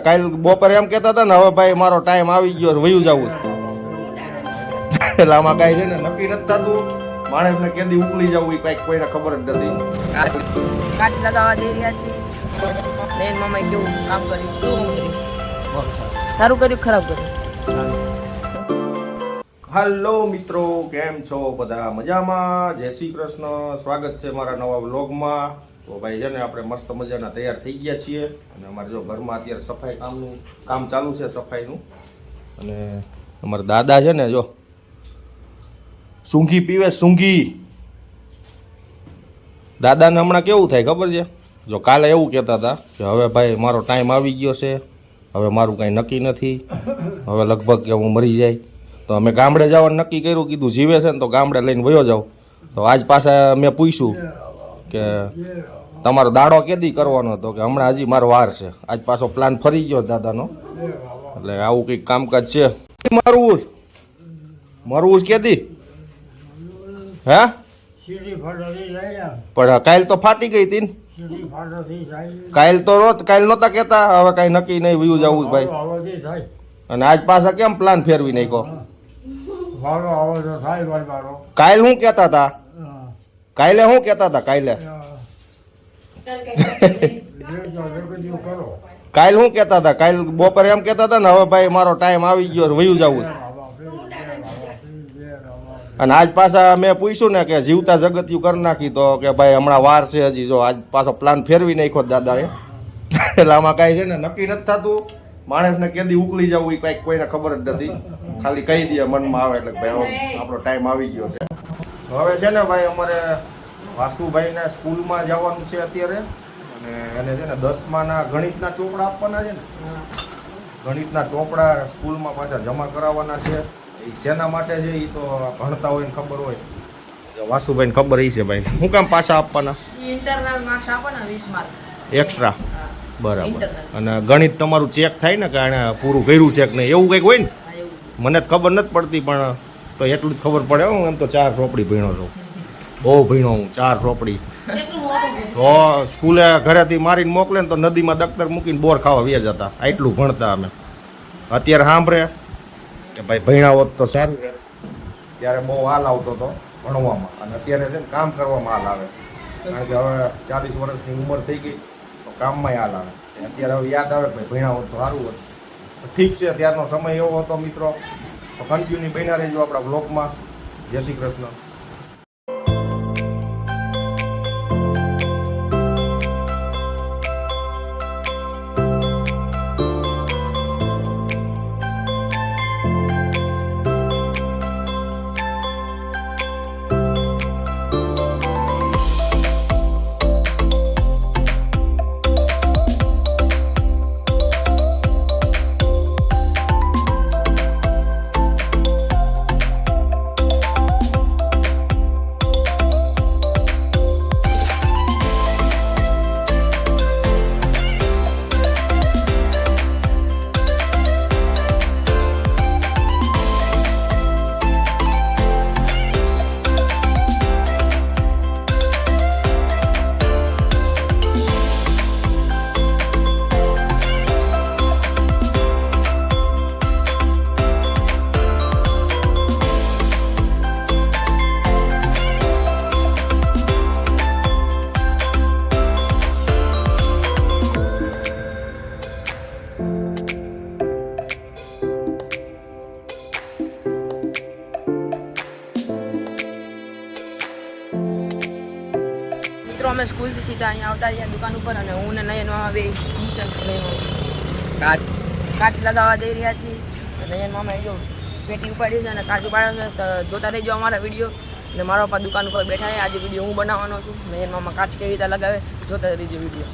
કાલ બપોરે એમ કહેતા હતા ને હવે ભાઈ મારો ટાઈમ આવી ગયો વયું જવું એટલે આમાં કાંઈ છે ને નક્કી નથી થતું. માણસને કેદી ઉકલી જવું એ કાંઈક કોઈને ખબર જ નથી. કાચ લગાવવા જઈ રહ્યા છીએ. બેન મામાએ કેવું કામ કર્યું, સારું કર્યું ખરાબ કર્યું. હાલો મિત્રો, કેમ છો બધા? મજામાં? જય શ્રી કૃષ્ણ. સ્વાગત છે મારા નવા વ્લોગમાં. તો ભાઈ છે ને આપણે મસ્ત મજાના તૈયાર થઈ ગયા છીએ અને અમારે જો ઘરમાં અત્યારે સફાઈ કામ ચાલુ છે, સફાઈનું. અને અમારા દાદા છે ને જો સૂંઘી પીવે, સૂંઘી. દાદાને હમણાં કેવું થાય ખબર છે? જો કાલે એવું કહેતા હતા કે હવે ભાઈ મારો ટાઈમ આવી ગયો છે, હવે મારું કાંઈ નક્કી નથી, હવે લગભગ કે હું મરી જાય. તો અમે ગામડે જવાનું નક્કી કર્યું, કીધું જીવે છે ને તો ગામડે લઈને વયો જાઉં. તો આજ પાછા મેં પૂછ્યું કે તમારો દાડો કેદી કરવાનો હતો, કે હમણાં હજી મારો વાર છે. આજ પાછો પ્લાન ફરી ગયો દાદાનો. એટલે આવું કંઈક કામકાજ છે. મરવું કેદી હે? પણ કાલ તો ફાટી ગઈ હતી ને. કાલ નહોતા કેતા હવે કઈ નક્કી નહીં વયું જવું ભાઈ. અને આજ પાછા કેમ પ્લાન ફેરવી નાખ્યો? કાલ શું કેતા હતા? કાલે શું કેતા હતા? કાલ શું કેતા હતા? કાલ બપોરે એમ કેતા હતા ને હવે ભાઈ મારો ટાઈમ આવી ગયો વયું જવું. અને આજ પાછા મેં પૂછ્યું ને કે જીવતા જગતિયું કરી નાખી, તો કે ભાઈ હમણાં વાર છે હજી. જો આજ પાછો પ્લાન ફેરવી નાખ્યો દાદાએ. એટલે આમાં કાંઈ છે ને નક્કી નથી થતું. માણસને કેદી ઉકલી જવું એ કાંઈક કોઈને ખબર જ નથી. ખાલી કહી દે મનમાં આવે એટલે ભાઈ આપણો ટાઈમ આવી ગયો છે. હવે છે ને ભાઈ અમારે વાસુભાઈને સ્કૂલમાં જવાનું છે અત્યારે. અને એને છે ને 10માના ગણિતના ચોપડા આપવાના છે ને. ગણિતના ચોપડા સ્કૂલમાં પાછા જમા કરાવવાના છે. એ શેના માટે છે એ તો ભણતા હોય ને ખબર હોય. વાસુભાઈને ખબર છે ભાઈ. શું કામ પાછા આપવાના? ઇન્ટરનલ માર્ક્સ આપવાના 20 માર્ક એક્સ્ટ્રા. બરાબર. અને ગણિત તમારું ચેક થાય ને કે આને પૂરું કર્યું છે કે નહીં, એવું કંઈક હોય ને. મને જ ખબર નથી પડતી, પણ તો એટલું જ ખબર પડે. હું એમ તો 4 ચોપડી ભણ્યો છું, બહુ ભણ્યો હું 4 ચોપડી. તો સ્કૂલે ઘરેથી મારીને મોકલે ને તો નદીમાં દફતર મૂકીને બોર ખાવા વ્યા જતા. આટલું ભણતા અમે. અત્યારે સાંભળે કે ભાઈ ભણ્યા હોત તો સારું રહે. ત્યારે બહુ હાલ આવતો હતો ભણવામાં, અને અત્યારે છે ને કામ કરવામાં હાલ આવે. કારણ કે હવે 40 વર્ષની ઉંમર થઈ ગઈ તો કામમાં હાલ આવે. અત્યારે હવે યાદ આવે ભાઈ ભણ્યા હોત તો સારું હોત. ઠીક છે, ત્યારનો સમય એવો હતો મિત્રો. તો કન્ટિન્યુ બન્યા રહેજો આપણા બ્લોગમાં. જય શ્રી કૃષ્ણ. મિત્રો અમે સ્કૂલથી સીધા અહીંયા આવતા રહ્યા દુકાન ઉપર, અને હું ને નયન મામા બે કાચ લગાવવા જઈ રહ્યા છીએ. નયન મામાએ જો પેટી ઉપાડી છે અને કાચ ઉપાડે છે. જોતા રહેજો અમારા વિડીયો. અને મારા પપ્પા દુકાન ઉપર બેઠા છે. આજે વિડીયો હું બનાવવાનો છું. નયન મામા કાચ કેવી રીતે લગાવે જોતા રહેજો વિડીયો.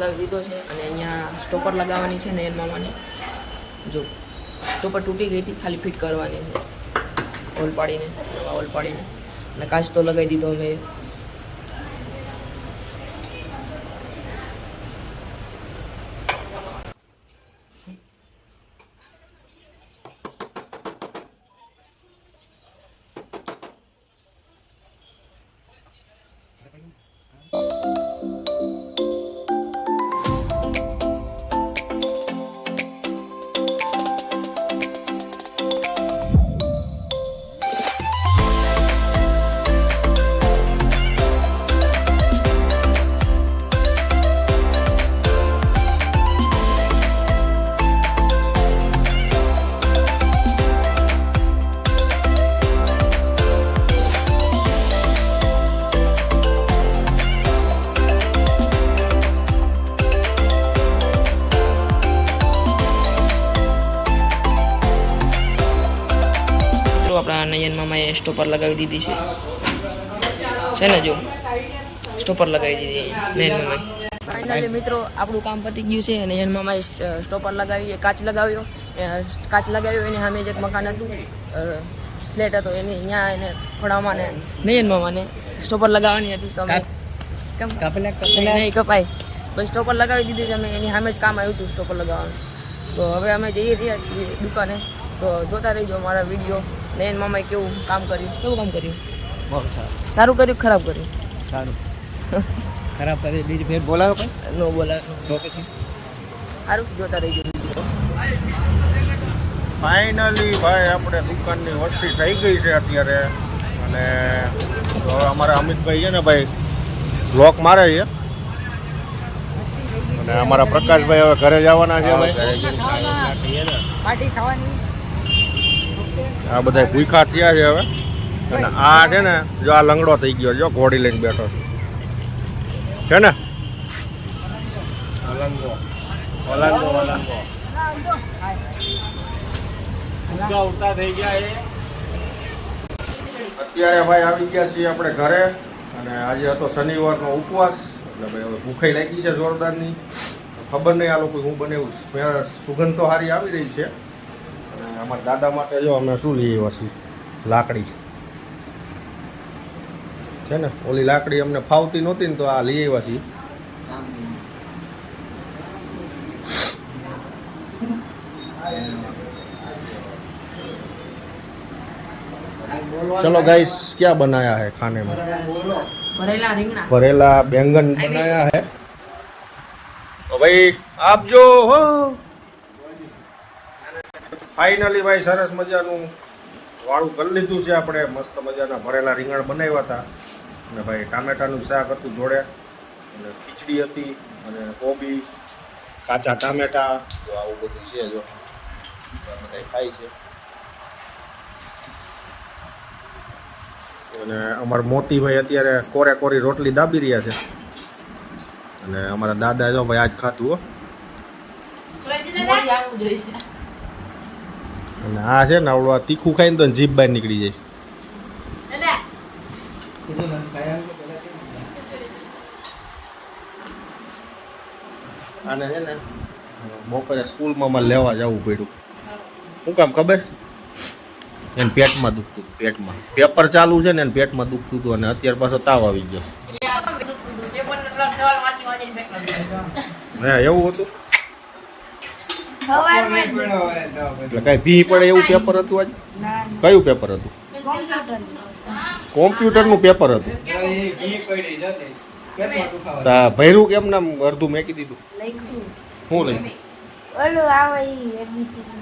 લગાવી દીધો છે અને અહીંયા સ્ટોપર લગાવવાની છે નયન મામાને. જો સ્ટોપર તૂટી ગઈ હતી, ખાલી ફિટ કરવાની છે ઓલ પાડીને, નવા ઓલ પાડીને. અને કાચ તો લગાવી દીધો મેં. આપણા નયન મામાએ સ્ટોપર લગાવી દીધી છે ને, જો સ્ટોપર લગાવી દીધી નયન મામાએ. ફાઇનલી મિત્રો આપણું કામ પતી ગયું છે. નયન મામાએ સ્ટોપર લગાવી, કાચ લગાવ્યો. એની સામે જ એક મકાન હતું, ફ્લેટ હતો, એની અહીંયા એને ખોડામાં ને નયન મામાને સ્ટોપર લગાવવાની હતી. તો અમે નહીં કપાય, બસ સ્ટોપર લગાવી દીધી છે અમે. એની સામે જ કામ આવ્યું હતું સ્ટોપર લગાવવાનું. તો હવે અમે જઈ રહ્યા છીએ દુકાને. તો જોતા રહીજો મારા વિડીયો. નયન મામાએ કેવું કામ કર્યું? બહુ સારું. સારું કર્યું, ખરાબ કર્યું? સારું. ખરાબ કરે બીજી ફેર બોલાવો પણ નો બોલાવે તો પછી સારું. જોતા રહીજો વિડીયો. ફાઇનલી ભાઈ આપણે દુકાનની વસ્તી થઈ ગઈ છે અત્યારે. અને હવે અમારા અમિતભાઈ છે ને ભાઈ બ્લોક મારે છે. અને અમારા પ્રકાશભાઈ હવે ઘરે જવાના છે ભાઈ. પાર્ટી ખાવાની. આ બધા ભૂખા થયા છે હવે. અને આ છે ને જો આ લંગડો થઈ ગયો, જો ઘોડી લઈને બેઠો છે ને. અત્યારે ભાઈ આવી ગયા છીએ આપણે ઘરે. અને આજે હતો શનિવારનો ઉપવાસ, એટલે ભાઈ હવે ભૂખાઈ લાગી છે જોરદારની. ખબર નહીં આ લોકો હું બનાવ્યું. સુગંધ તો સારી આવી રહી છે. અને અમારા દાદા માટે જો અમે શું લઈ આવ્યા છીએ, લાકડી છે ને. ઓલી લાકડી અમને ફાવતી નહોતી ને તો આ લઈ આવ્યા છીએ. चलो गाइस क्या बनाया है खाने में? ભરેલા રીંગણા, भरेला बैंगन बनाया है. तो भाई आप जो हो ફાઇનલી ભાઈ સરસ મજાનું વાળું કરી લીધું છે આપણે. મસ્ત મજાના ભરેલા રીંગણ બનાવ્યા હતા. અને ભાઈ ટામેટાનું શાક હતું જોડે, અને ખીચડી હતી, અને કોબી, કાચા ટામેટા, જો આવું બધું છે. જો બધા ખાય છે. અને અમારા મોતીભાઈ અત્યારે કોરે કોરી રોટલી દાબી રહ્યા છે. અને અમારા દાદા જો ભાઈ આજ ખાતું હો. અને આ છે ને આવડું આ તીખું ખાઈને તો જીભ બહાર નીકળી જાય. આને છે ને બપોરે સ્કૂલમાં મારે લેવા જવું પડ્યું. શું કામ ખબર? એને પેટમાં દુખતું, પેટમાં પેપર ચાલુ છે ને એને પેટમાં દુખતું હતું. અને અત્યારે પાછો તાવ આવી ગયો. હે એવું હતું? એટલે કઈ ભી પડે એવું પેપર હતું આજ? કયું પેપર હતું? કોમ્પ્યુટરનું પેપર હતું. ભર્યું કેમ નામ અડધું મેકી દીધું? શું લખ્યું? ઓલું આવે ઈ એબીસીડી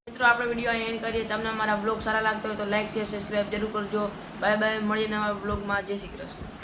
મિત્રો આપણે વિડીયો અહીં એન્ડ કરીએ. તમને અમારા બ્લોગ સારા લાગતો હોય તો લાઈક શેર સબસ્ક્રાઈબ જરૂર કરજો. Bye bye. મળીએ નવા બ્લોગમાં. જય શ્રી કૃષ્ણ.